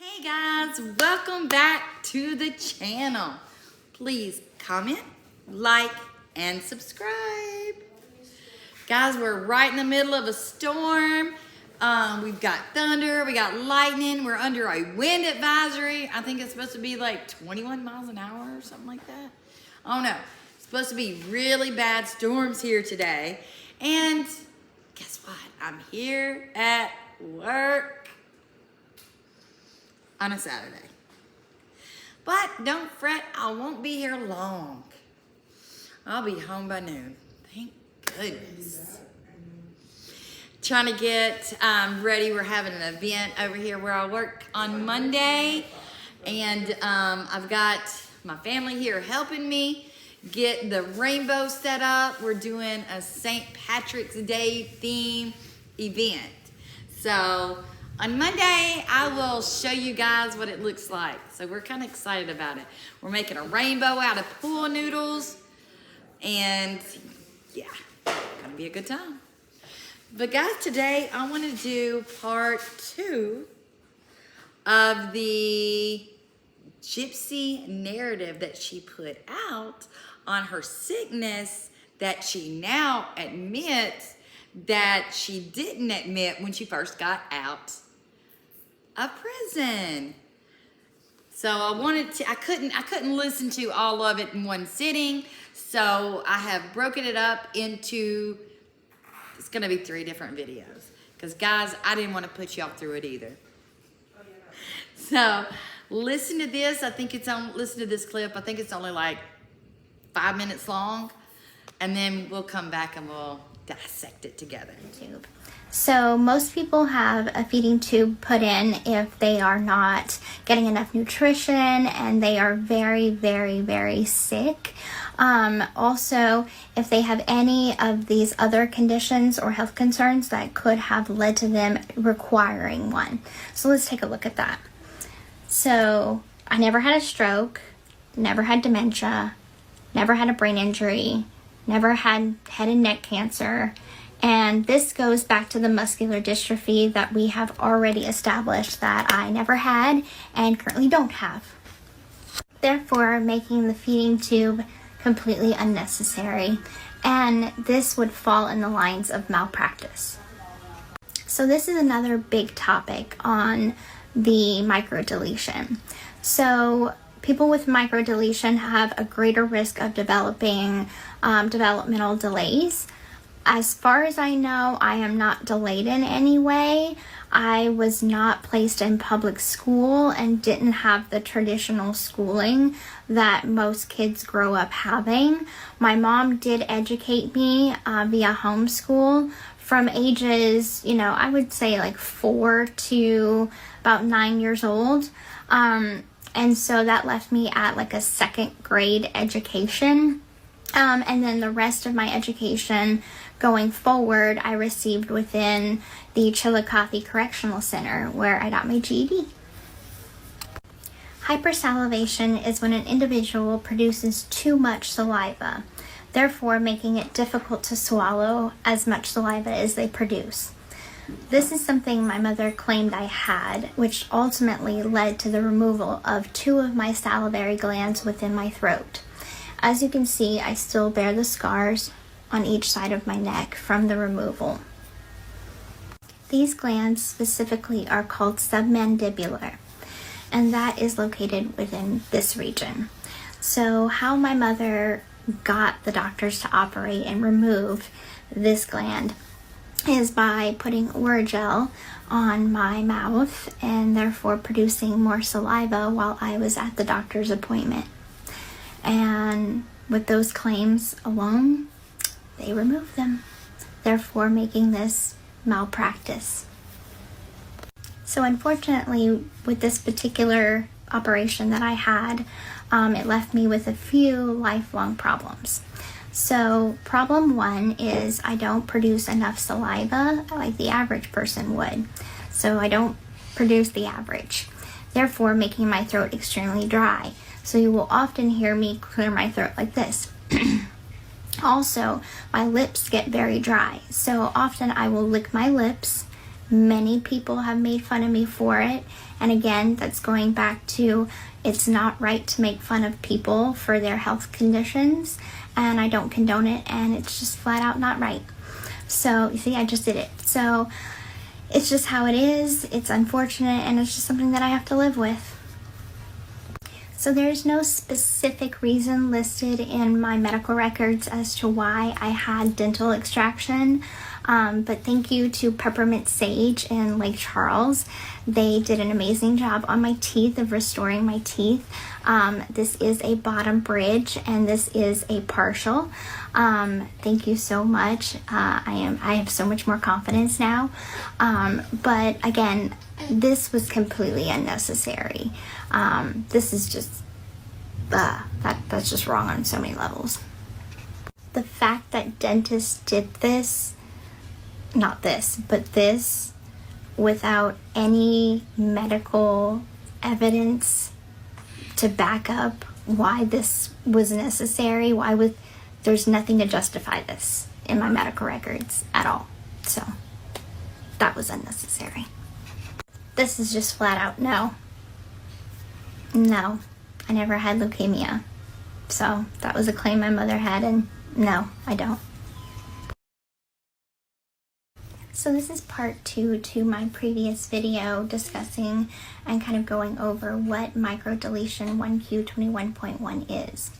Hey guys, welcome back to the channel. Please comment, like, and subscribe. Guys, we're right in the middle of a storm. We've got thunder, we got lightning, we're under a wind advisory. I think it's supposed to be like 21 miles an hour or something like that. Oh no, it's supposed to be really bad storms here today. And guess what? I'm here at work on a Saturday. But don't fret, I won't be here long. I'll be home by noon. Thank goodness. Trying to get ready. We're having an event over here where I work on Monday. And I've got my family here helping me get the rainbow set up. We're doing a St. Patrick's Day theme event. So on Monday, I will show you guys what it looks like. So we're kind of excited about it. We're making a rainbow out of pool noodles. And yeah, gonna be a good time. But guys, today I want to do part 2 of the Gypsy narrative that she put out on her sickness that she now admits that she didn't admit when she first got out of prison. So I couldn't listen to all of it in one sitting. So I have broken it up into, it's gonna be 3 different videos. Because guys, I didn't want to put y'all through it either. So listen to this. Listen to this clip. I think it's only like 5 minutes long. And then we'll come back and we'll dissect it together. So most people have a feeding tube put in if they are not getting enough nutrition and they are very, very, very sick. Also, if they have any of these other conditions or health concerns that could have led to them requiring one. So let's take a look at that. So I never had a stroke, never had dementia, never had a brain injury, never had head and neck cancer. And this goes back to the muscular dystrophy that we have already established that I never had and currently don't have. Therefore, making the feeding tube completely unnecessary. And this would fall in the lines of malpractice. So this is another big topic on the microdeletion. So people with microdeletion have a greater risk of developing developmental delays. As far as I know, I am not delayed in any way. I was not placed in public school and didn't have the traditional schooling that most kids grow up having. My mom did educate me via homeschool from ages, I would say like 4 to about 9 years old. And so that left me at like a 2nd grade education. And then the rest of my education going forward, I received within the Chillicothe Correctional Center where I got my GED. Hypersalivation is when an individual produces too much saliva, therefore making it difficult to swallow as much saliva as they produce. This is something my mother claimed I had, which ultimately led to the removal of 2 of my salivary glands within my throat. As you can see, I still bear the scars on each side of my neck from the removal. These glands specifically are called submandibular, and that is located within this region. So how my mother got the doctors to operate and remove this gland is by putting Oragel on my mouth and therefore producing more saliva while I was at the doctor's appointment. And with those claims alone, they removed them, therefore making this malpractice. So unfortunately, with this particular operation that I had, it left me with a few lifelong problems. So problem 1 is I don't produce enough saliva like the average person would. So I don't produce the average, therefore making my throat extremely dry. So you will often hear me clear my throat like this. Also, my lips get very dry. So often I will lick my lips, Many people have made fun of me for it. And again, that's going back to it's not right to make fun of people for their health conditions. And I don't condone it. And it's just flat out not right. So, you see, I just did it. So, it's just how it is. It's unfortunate. And it's just something that I have to live with. So there's no specific reason listed in my medical records as to why I had dental extraction. But thank you to Peppermint Sage in Lake Charles. They did an amazing job on my teeth of restoring my teeth. This is a bottom bridge and this is a partial. Thank you so much. I have so much more confidence now. But again, this was completely unnecessary. This is just that's just wrong on so many levels. The fact that dentists did this, not this, but this without any medical evidence to back up why this was necessary, there's nothing to justify this in my medical records at all. So that was unnecessary. This is just flat out no. No, I never had leukemia. So that was a claim my mother had, and no, I don't. So this is part 2 to my previous video discussing and kind of going over what microdeletion 1Q21.1 is.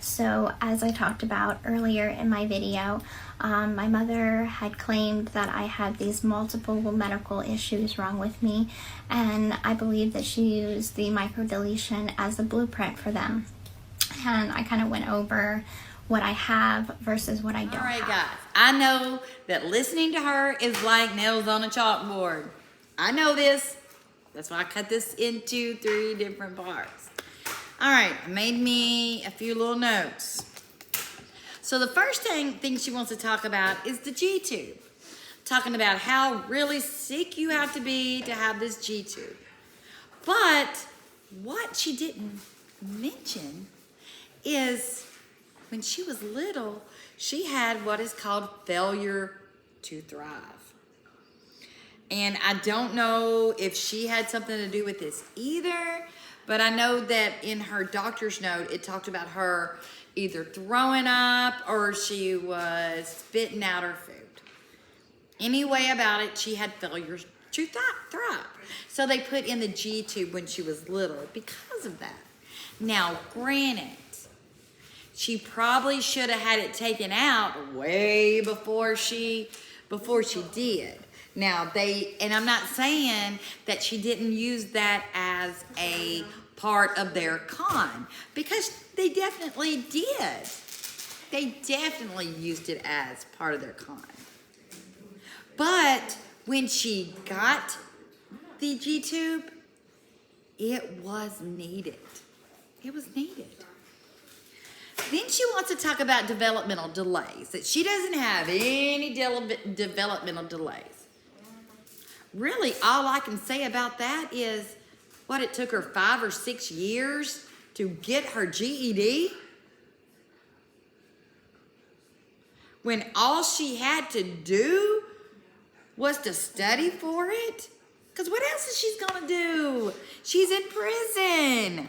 So as I talked about earlier in my video, my mother had claimed that I had these multiple medical issues wrong with me, and I believe that she used the microdeletion as a blueprint for them. And I kind of went over what I have versus what I don't have. All right, guys. I know that listening to her is like nails on a chalkboard. I know this. That's why I cut this into 3 different parts. All right, I made me a few little notes. So the first thing she wants to talk about is the G-tube. Talking about how really sick you have to be to have this G-tube. But what she didn't mention is when she was little, she had what is called failure to thrive. And I don't know if she had something to do with this either, but I know that in her doctor's note, it talked about her either throwing up or she was spitting out her food. Anyway about it, she had failure to thrive. So they put in the G-tube when she was little because of that. Now, granted, she probably should have had it taken out way before she did. Now, and I'm not saying that she didn't use that as a part of their con, because they definitely did. They definitely used it as part of their con. But when she got the G-tube, it was needed. It was needed. Then she wants to talk about developmental delays, that she doesn't have any developmental delays. Really, all I can say about that is what it took her 5 or 6 years to get her GED. When all she had to do was to study for it. Because what else is she going to do? She's in prison.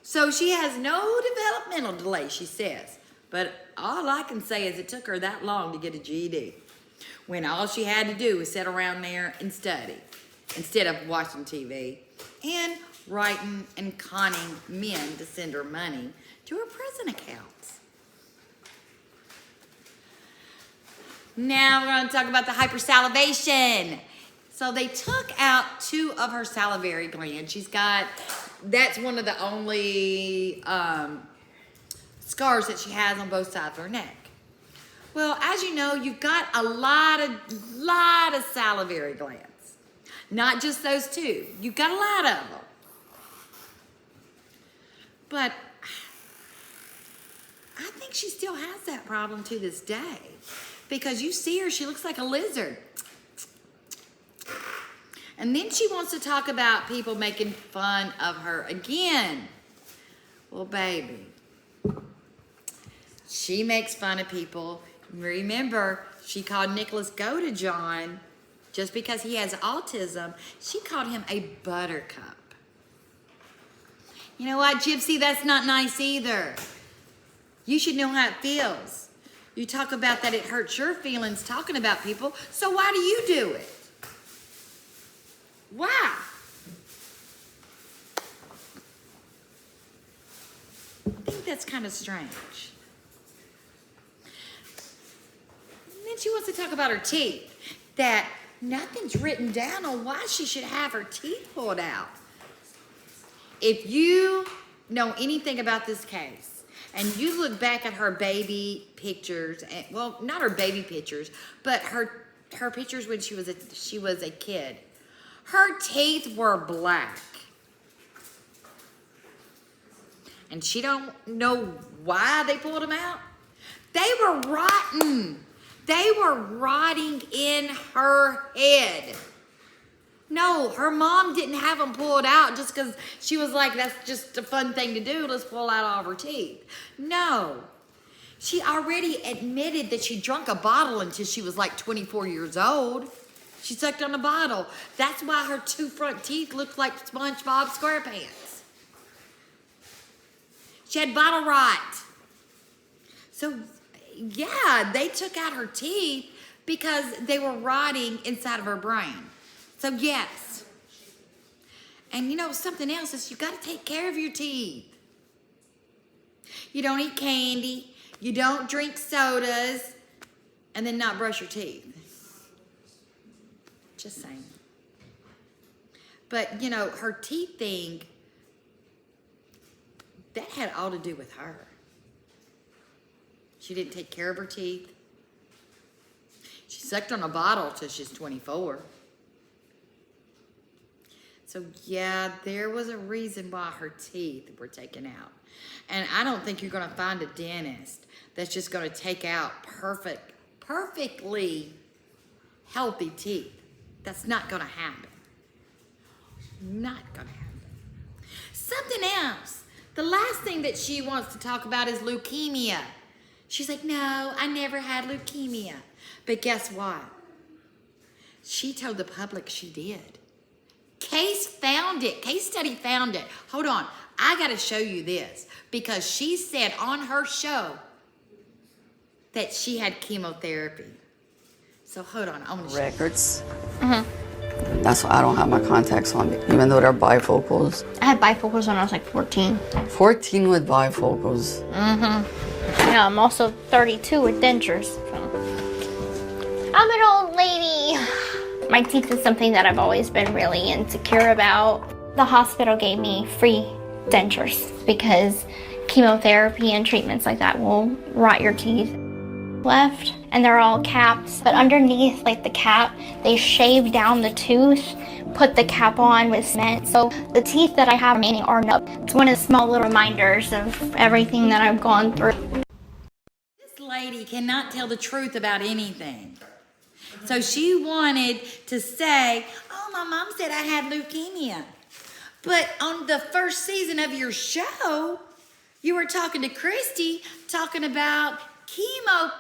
So she has no developmental delay, she says. But all I can say is it took her that long to get a GED. When all she had to do was sit around there and study instead of watching TV and writing and conning men to send her money to her prison accounts. Now we're going to talk about the hypersalivation. So they took out 2 of her salivary glands. That's one of the only scars that she has on both sides of her neck. Well, as you know, you've got a lot of salivary glands. Not just those 2. You've got a lot of them. But I think she still has that problem to this day. Because you see her, she looks like a lizard. And then she wants to talk about people making fun of her again. Well, baby, she makes fun of people. Remember, she called Nicholas Godejohn just because he has autism, she called him a buttercup. You know what, Gypsy? That's not nice either. You should know how it feels. You talk about that it hurts your feelings talking about people, so why do you do it? Why? I think that's kind of strange. And then she wants to talk about her teeth, that nothing's written down on why she should have her teeth pulled out. If you know anything about this case, and you look back at her baby pictures, and, well, not her baby pictures, but her pictures when she was a kid, her teeth were black. And she don't know why they pulled them out. They were rotten. They were rotting in her head. No, her mom didn't have them pulled out just because she was like, that's just a fun thing to do. Let's pull out all of her teeth. No. She already admitted that she drank a bottle until she was like 24 years old. She sucked on a bottle. That's why her two front teeth looked like SpongeBob SquarePants. She had bottle rot. So, yeah, they took out her teeth because they were rotting inside of her brain. So, yes. And you know, something else is you got to take care of your teeth. You don't eat candy. You don't drink sodas. And then not brush your teeth. Just saying. But, you know, her teeth thing, that had all to do with her. She didn't take care of her teeth. She sucked on a bottle till she's 24. So, yeah, there was a reason why her teeth were taken out. And I don't think you're going to find a dentist that's just going to take out perfectly healthy teeth. That's not going to happen. Not going to happen. Something else. The last thing that she wants to talk about is leukemia. She's like, no, I never had leukemia. But guess what? She told the public she did. Case found it. Case study found it. Hold on. I got to show you this because she said on her show that she had chemotherapy. So hold on. I'm going to show you. Records. Mm-hmm. That's why I don't have my contacts on me, even though they're bifocals. I had bifocals when I was like 14. 14 with bifocals. Mm-hmm. Yeah, I'm also 32 with dentures. So. I'm an old lady. My teeth is something that I've always been really insecure about. The hospital gave me free dentures because chemotherapy and treatments like that will rot your teeth. Left, and they're all caps, but underneath, like the cap, they shaved down the tooth, put the cap on with cement. So the teeth that I have remaining are no. It's one of the small little reminders of everything that I've gone through. This lady cannot tell the truth about anything. So she wanted to say, oh, my mom said I had leukemia. But on the first season of your show, you were talking to Christy, talking about chemo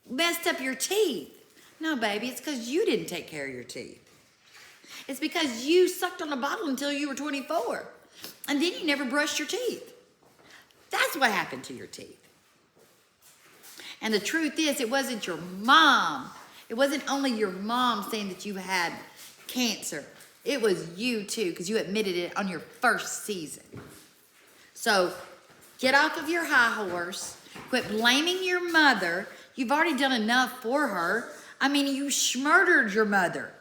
messed up your teeth. No, baby, it's because you didn't take care of your teeth. It's because you sucked on a bottle until you were 24. And then you never brushed your teeth. That's what happened to your teeth. And the truth is, it wasn't your mom. It wasn't only your mom saying that you had cancer. It was you too, because you admitted it on your first season. So get off of your high horse. Quit blaming your mother. You've already done enough for her. I mean, you murdered your mother.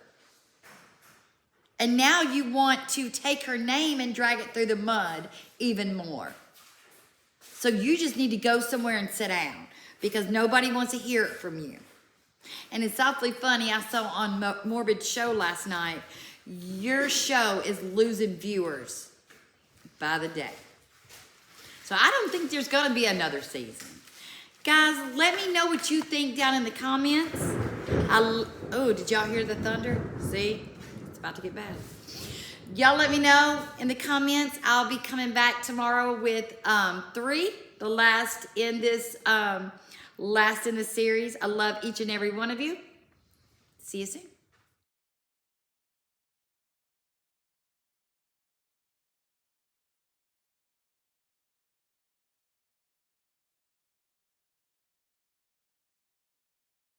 And now you want to take her name and drag it through the mud even more. So you just need to go somewhere and sit down because nobody wants to hear it from you. And it's awfully funny. I saw on Morbid's show last night, your show is losing viewers by the day. So I don't think there's going to be another season. Guys, let me know what you think down in the comments. Oh, did y'all hear the thunder? See? It's about to get bad. Y'all let me know in the comments. I'll be coming back tomorrow with 3, the last in this series. I love each and every one of you. See you soon.